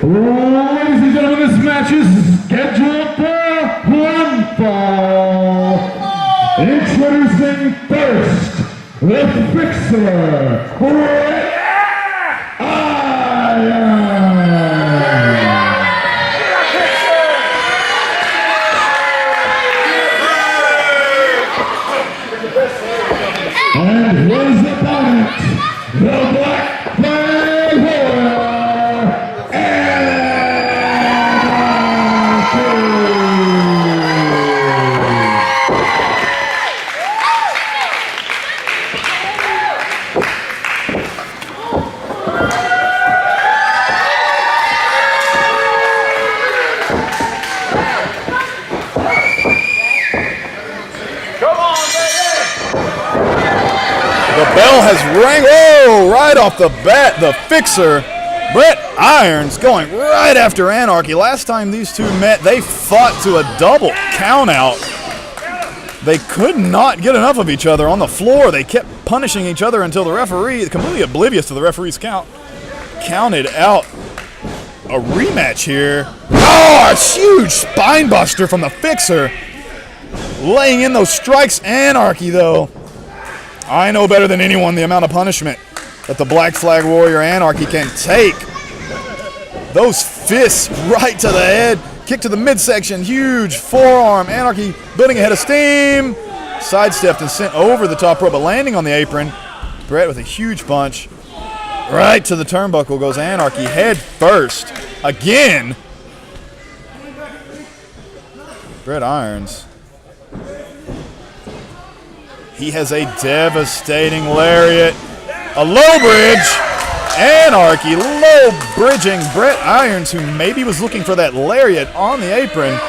Ladies and gentlemen, this match is scheduled for one fall. Introducing first, the Fixer, Brett Irons. And his opponent, the Black Flag Warrior, The bell has rang. Oh, right off the bat, the Fixer, Brett Irons, going right after Anarchy. Last time these two met, they fought to a double count out. They could not get enough of each other on the floor. They kept punishing each other until the referee, completely oblivious to the referee's count, counted out a rematch here. Oh, a huge spine buster from the Fixer. Laying in those strikes. Anarchy, though. I know better than anyone the amount of punishment that the Black Flag Warrior Anarchy can take. Those fists right to the head. Kick to the midsection. Huge forearm. Anarchy building a head of steam. Sidestepped and sent over the top rope, but landing on the apron. Brett with a huge punch. Right to the turnbuckle goes Anarchy, head first. Again. Brett Irons. He has a devastating lariat. A low bridge. Anarchy low bridging Brett Irons, who maybe was looking for that lariat on the apron.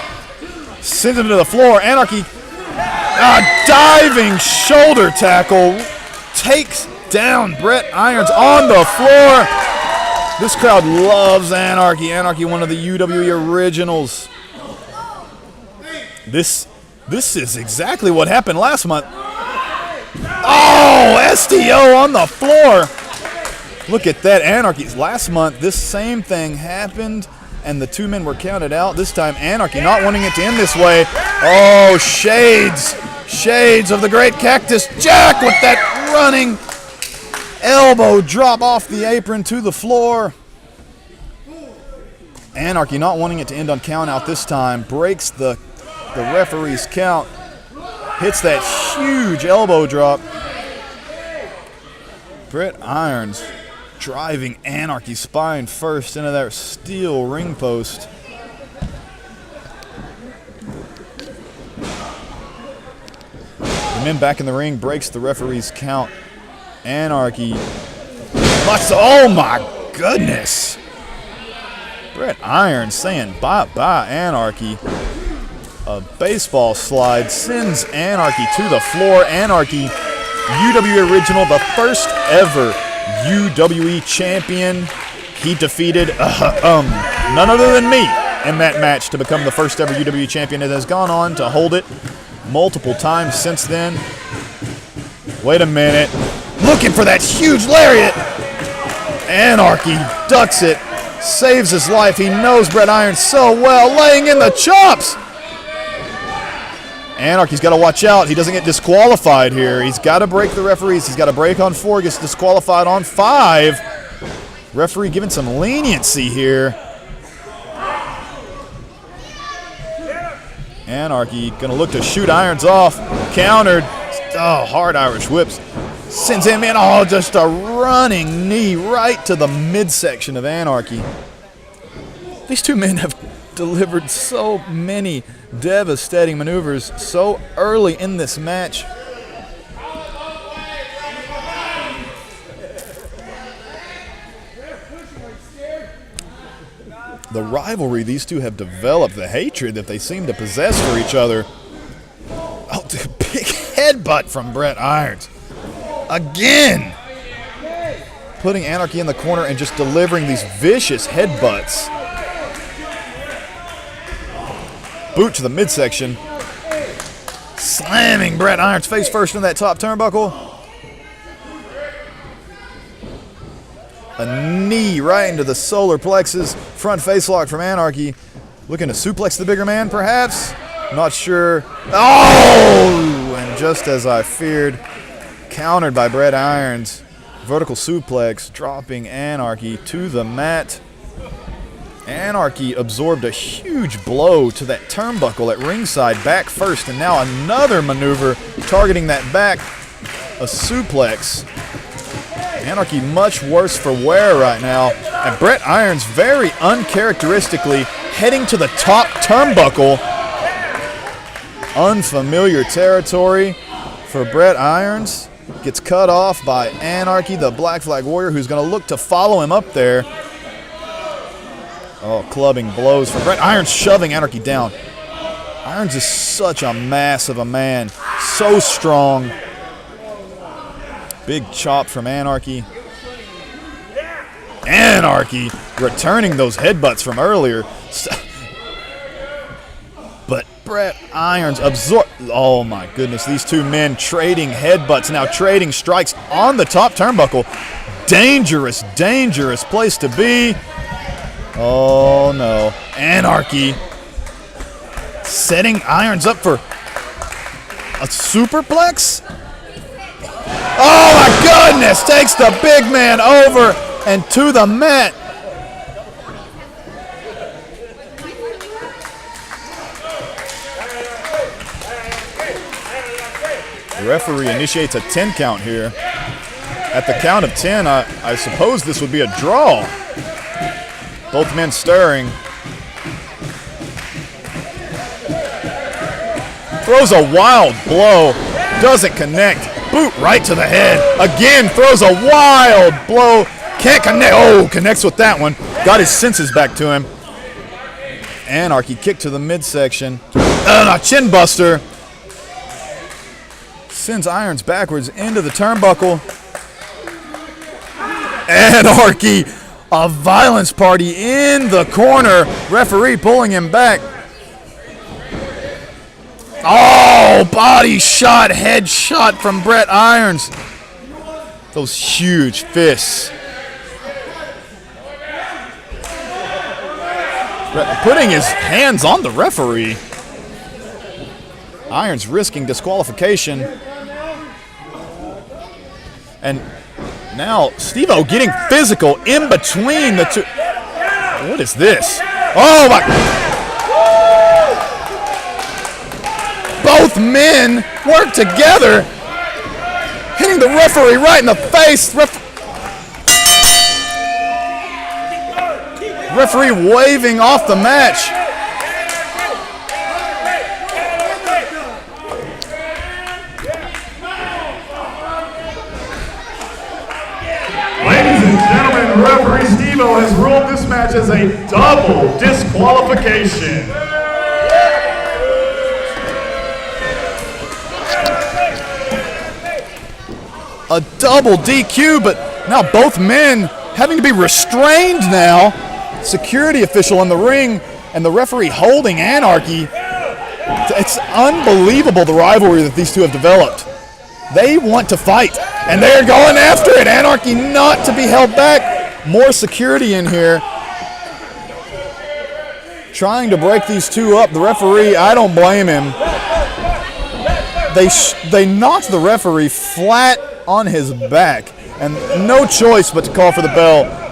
Sends him to the floor. Anarchy, a diving shoulder tackle, takes down Brett Irons on the floor. This crowd loves Anarchy. Anarchy, one of the UWE originals. This is exactly what happened last month. Oh, STO on the floor. Look at that, Anarchy. Last month, this same thing happened, and the two men were counted out. This time, Anarchy not wanting it to end this way. Oh, shades of the great Cactus Jack with that running elbow drop off the apron to the floor. Anarchy not wanting it to end on count out this time. Breaks the referee's count. Hits that huge elbow drop. Brett Irons driving Anarchy's spine first into that steel ring post. The men back in the ring, breaks the referee's count. Anarchy. Oh my goodness. Brett Irons saying bye-bye, Anarchy. A baseball slide sends Anarchy to the floor. Anarchy, UWE original, the first ever UWE champion. He defeated none other than me in that match to become the first ever UWE champion. It has gone on to hold it multiple times since then. Wait a minute. Looking for that huge lariat. Anarchy ducks it, saves his life. He knows Brett Irons so well, laying in the chops. Anarchy's got to watch out. He doesn't get disqualified here. He's got to break the referees. He's got to break on 4, gets disqualified on 5. Referee giving some leniency here. Anarchy going to look to shoot Irons off. Countered. Oh, hard Irish whips. Sends him in. Oh, just a running knee right to the midsection of Anarchy. These two men have delivered so many devastating maneuvers so early in this match. The rivalry these two have developed, the hatred that they seem to possess for each other. Oh, dude, big headbutt from Brett Irons. Again! Putting Anarchy in the corner and just delivering these vicious headbutts. Boot to the midsection. Slamming Brett Irons face first in that top turnbuckle. A knee right into the solar plexus. Front face lock from Anarchy. Looking to suplex the bigger man, perhaps? Not sure. Oh! And just as I feared, countered by Brett Irons. Vertical suplex, dropping Anarchy to the mat. Anarchy absorbed a huge blow to that turnbuckle at ringside, back first, and now another maneuver targeting that back, a suplex. Anarchy much worse for wear right now, and Brett Irons very uncharacteristically heading to the top turnbuckle. Unfamiliar territory for Brett Irons. Gets cut off by Anarchy, the Black Flag Warrior, who's going to look to follow him up there. Oh, clubbing blows from Brett Irons, shoving Anarchy down. Irons is such a mass of a man, so strong. Big chop from Anarchy. Anarchy returning those headbutts from earlier. But Brett Irons absorb. Oh my goodness, these two men trading headbutts now, trading strikes on the top turnbuckle. Dangerous, dangerous place to be. Oh no. Anarchy setting Irons up for a superplex. Oh my goodness, takes the big man over and to the mat. The referee initiates a 10 count here. At the count of 10, I suppose this would be a draw. Both men stirring. Throws a wild blow. Doesn't connect. Boot right to the head. Again, throws a wild blow. Can't connect. Oh, connects with that one. Got his senses back to him. Anarchy kick to the midsection. A chin buster. Sends Irons backwards into the turnbuckle. Anarchy, a violence party in the corner. Referee pulling him back. Oh, body shot, head shot from Brett Irons. Those huge fists. Putting his hands on the referee. Irons risking disqualification. And now Steve-O getting physical in between the two. What is this? Oh my. Both men work together. Hitting the referee right in the face. Referee waving off the match. Ladies and gentlemen, referee Steve-O has ruled this match as a double disqualification. A double DQ, but now both men having to be restrained now. Security official in the ring and the referee holding Anarchy. It's unbelievable the rivalry that these two have developed. They want to fight, and they're going after it. Anarchy not to be held back. More security in here. Trying to break these two up. The referee, I don't blame him. They knocked the referee flat on his back, and no choice but to call for the bell.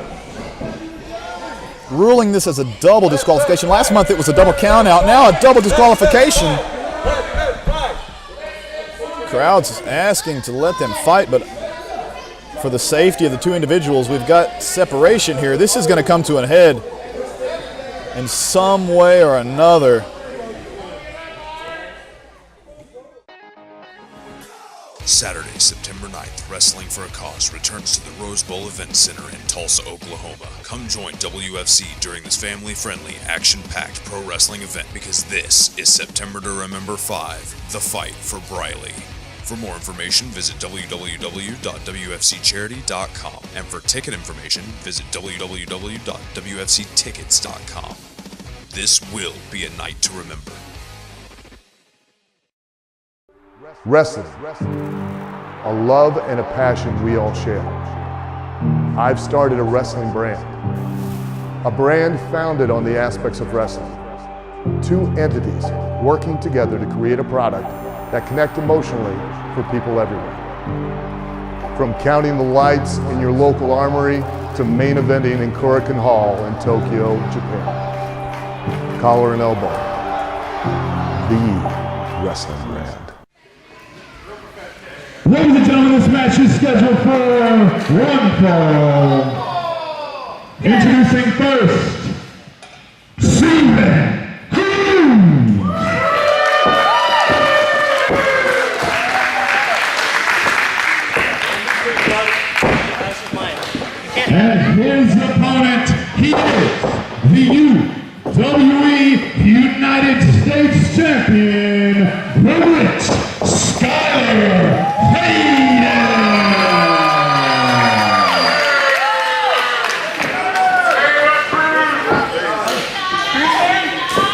Ruling this as a double disqualification. Last month it was a double count out. Now a double disqualification. Crowd's asking to let them fight, but for the safety of the two individuals, we've got separation here. This is going to come to a head in some way or another. Saturday, September 9th, Wrestling for a Cause returns to the Rose Bowl Event Center in Tulsa, Oklahoma. Come join WFC during this family-friendly, action-packed pro wrestling event because this is September to Remember 5, The Fight for Briley. For more information, visit www.wfccharity.com, and for ticket information, visit www.wfctickets.com. This will be a night to remember. Wrestling, a love and a passion we all share. I've started a wrestling brand. A brand founded on the aspects of wrestling. Two entities working together to create a product that connect emotionally for people everywhere. From counting the lights in your local armory to main eventing in Korakuen Hall in Tokyo, Japan. Collar and elbow, the wrestling brand. Ladies and gentlemen, this match is scheduled for one fall. Introducing first, Steven Cruze. And his opponent, he is the UWE United States Champion, the Skyler.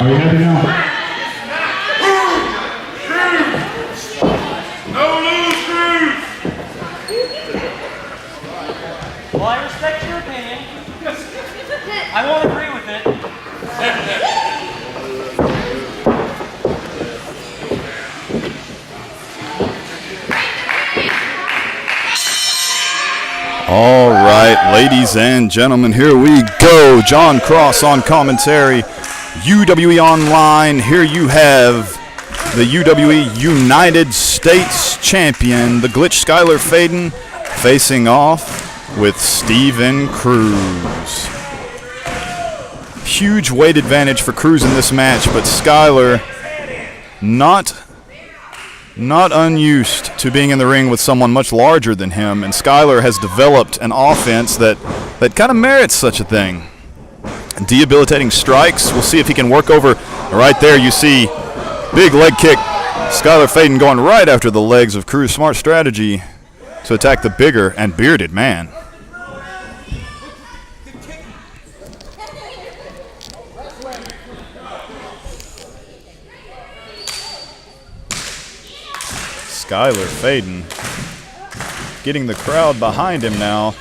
Are you happy now? No lose, Cruze! Well, I respect your opinion. I won't agree with it. All right, ladies and gentlemen, here we go. John Cross on commentary. UWE Online, here you have the UWE United States Champion, the Glitch Skyler Faden, facing off with Steven Cruze. Huge weight advantage for Cruze in this match, but Skyler not unused to being in the ring with someone much larger than him, and Skyler has developed an offense that kind of merits such a thing. Debilitating strikes. We'll see if he can work over. Right there you see big leg kick. Skyler Faden going right after the legs of Cruze. Smart strategy to attack the bigger and bearded man. Skyler Faden getting the crowd behind him now.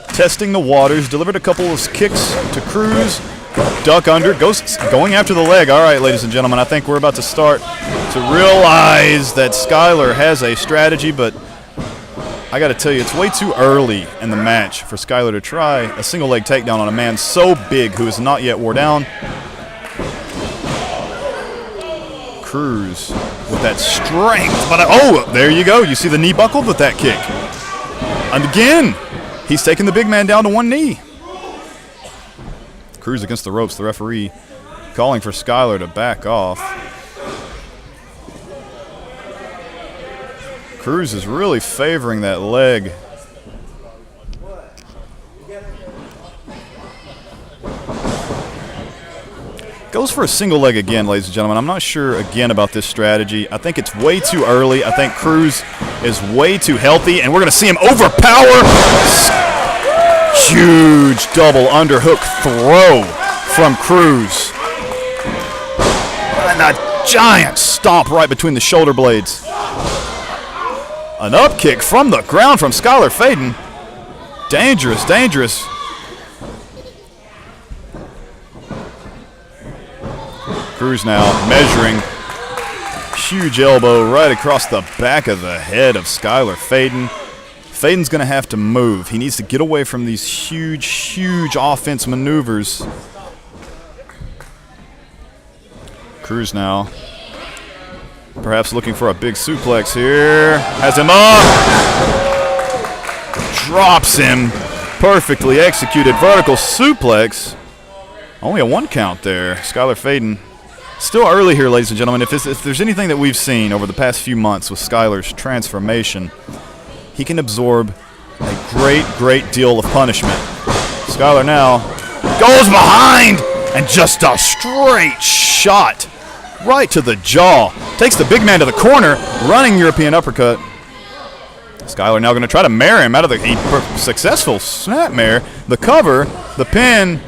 Testing the waters, delivered a couple of kicks to Cruze. Duck under, going after the leg. All right, ladies and gentlemen, I think we're about to start to realize that Skyler has a strategy, but I got to tell you, it's way too early in the match for Skyler to try a single leg takedown on a man so big who is not yet wore down. Cruze with that strength, but oh, there you go. You see the knee buckled with that kick. And again, he's taking the big man down to one knee. Cruze against the ropes. The referee calling for Skyler to back off. Cruze is really favoring that leg. Goes for a single leg again, ladies and gentlemen. I'm not sure, again, about this strategy. I think it's way too early. I think Cruze is way too healthy, and we're going to see him overpower. Huge double underhook throw from Cruze. And a giant stomp right between the shoulder blades. An up kick from the ground from Skyler Faden. Dangerous, dangerous. Cruze now measuring. Huge elbow right across the back of the head of Skyler Faden. Faden's going to have to move. He needs to get away from these huge, huge offense maneuvers. Cruze now perhaps looking for a big suplex here. Has him up. Drops him. Perfectly executed vertical suplex. Only a 1 count there. Skyler Faden. Still early here, ladies and gentlemen. If there's anything that we've seen over the past few months with Skyler's transformation, he can absorb a great, great deal of punishment. Skyler now goes behind and just a straight shot right to the jaw. Takes the big man to the corner, running European uppercut. Skyler now going to try to mare him out of the successful snapmare. The cover, the pin,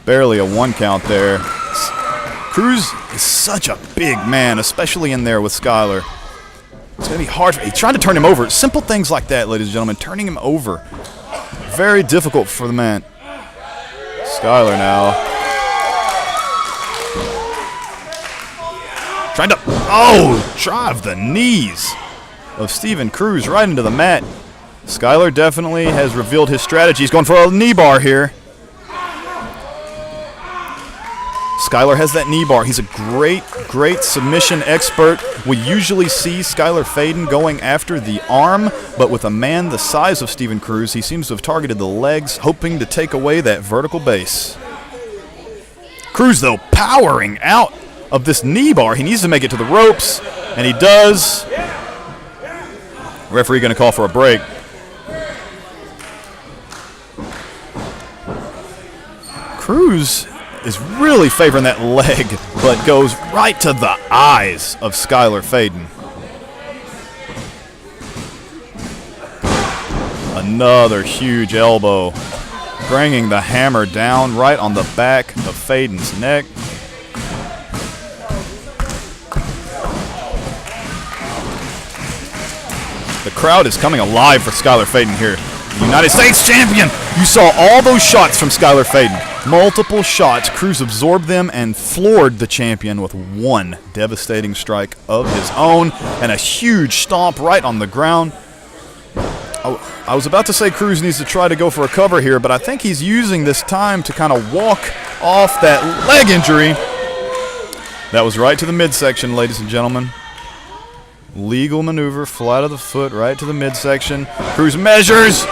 barely a 1 count there. Cruze is such a big man, especially in there with Skyler. It's going to be hard. He's trying to turn him over. Simple things like that, ladies and gentlemen, turning him over. Very difficult for the man. Skyler now. Trying to, drive the knees of Steven Cruze right into the mat. Skyler definitely has revealed his strategy. He's going for a knee bar here. Skyler has that knee bar. He's a great submission expert. We usually see Skyler Faden going after the arm, but with a man the size of Steven Cruze, he seems to have targeted the legs, hoping to take away that vertical base. Cruze, though, powering out of this knee bar. He needs to make it to the ropes, and he does. Referee going to call for a break. Cruze is really favoring that leg, but goes right to the eyes of Skyler Faden. Another huge elbow, bringing the hammer down right on the back of Faden's neck. The crowd is coming alive for Skyler Faden here. United States champion! You saw all those shots from Skyler Faden. Multiple shots. Cruze absorbed them and floored the champion with one devastating strike of his own and a huge stomp right on the ground. I was about to say Cruze needs to try to go for a cover here, but I think he's using this time to kind of walk off that leg injury. That was right to the midsection, ladies and gentlemen. Legal maneuver, flat of the foot, right to the midsection. Cruze measures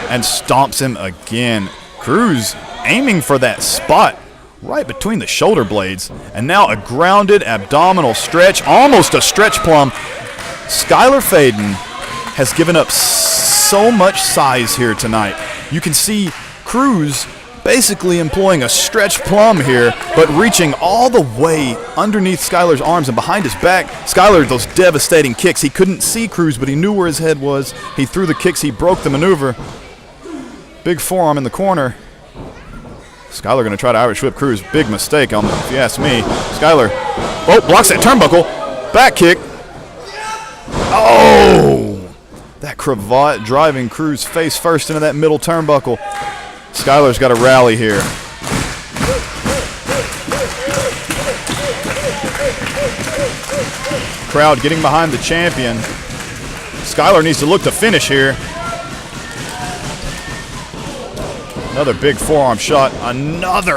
and stomps him again. Cruze aiming for that spot right between the shoulder blades. And now a grounded abdominal stretch, almost a stretch plum. Skyler Faden has given up so much size here tonight. You can see Cruze basically employing a stretch plum here, but reaching all the way underneath Skyler's arms and behind his back. Skyler, those devastating kicks. He couldn't see Cruze, but he knew where his head was. He threw the kicks. He broke the maneuver. Big forearm in the corner. Skyler going to try to Irish whip Cruze. Big mistake, if you ask me. Skyler, blocks that turnbuckle. Back kick. That cravat driving Cruze face first into that middle turnbuckle. Skyler's got to rally here. Crowd getting behind the champion. Skyler needs to look to finish here. Another big forearm shot.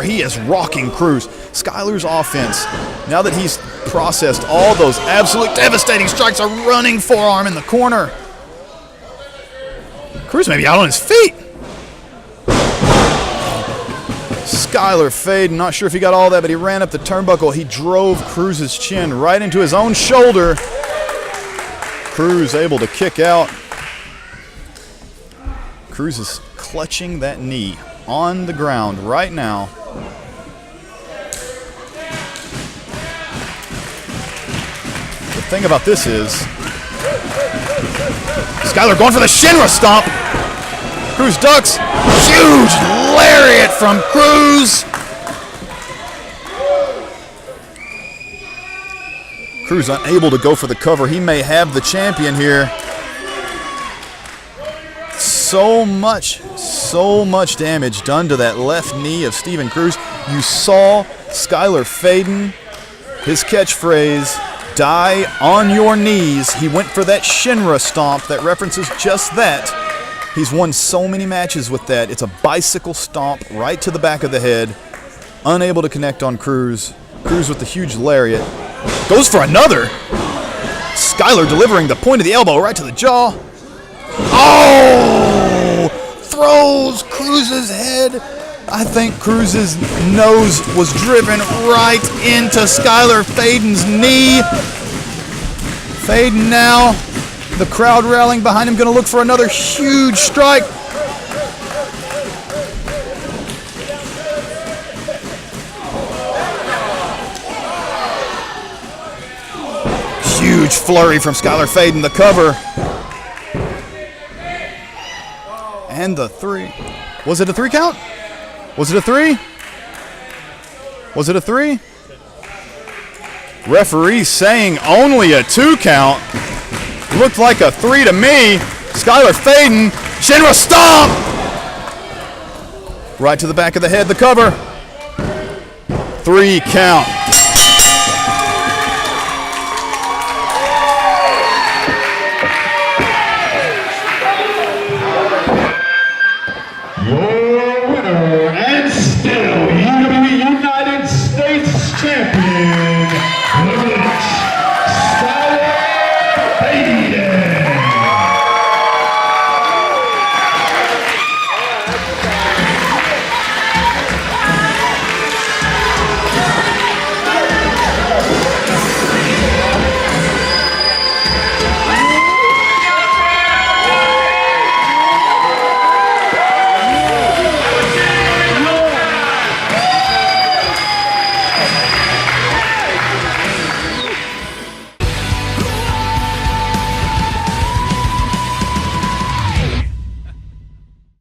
He is rocking Cruze. Skyler's offense, now that he's processed all those absolute devastating strikes, a running forearm in the corner. Cruze may be out on his feet. Skyler Faden, not sure if he got all that, but he ran up the turnbuckle. He drove Cruze's chin right into his own shoulder. Cruze able to kick out. Cruze is clutching that knee on the ground right now. The thing about this is, Skyler going for the Shinra stomp. Cruze ducks. Huge lariat from Cruze. Cruze unable to go for the cover. He may have the champion here. So much damage done to that left knee of Steven Cruze. You saw Skyler Faden, his catchphrase, die on your knees. He went for that Shinra stomp that references just that. He's won so many matches with that. It's a bicycle stomp right to the back of the head. Unable to connect on Cruze. Cruze with the huge lariat. Goes for another. Skyler delivering the point of the elbow right to the jaw. Throws Cruze's head. I think Cruze's nose was driven right into Skyler Faden's knee. Faden now, the crowd rallying behind him, going to look for another huge strike. Huge flurry from Skyler Faden, the cover. And the 3. Was it a 3 count? Was it a 3? Was it a 3? Referee saying only a 2 count. Looked like a 3 to me. Skyler fading. Shinra stomp! Right to the back of the head, the cover. 3 count.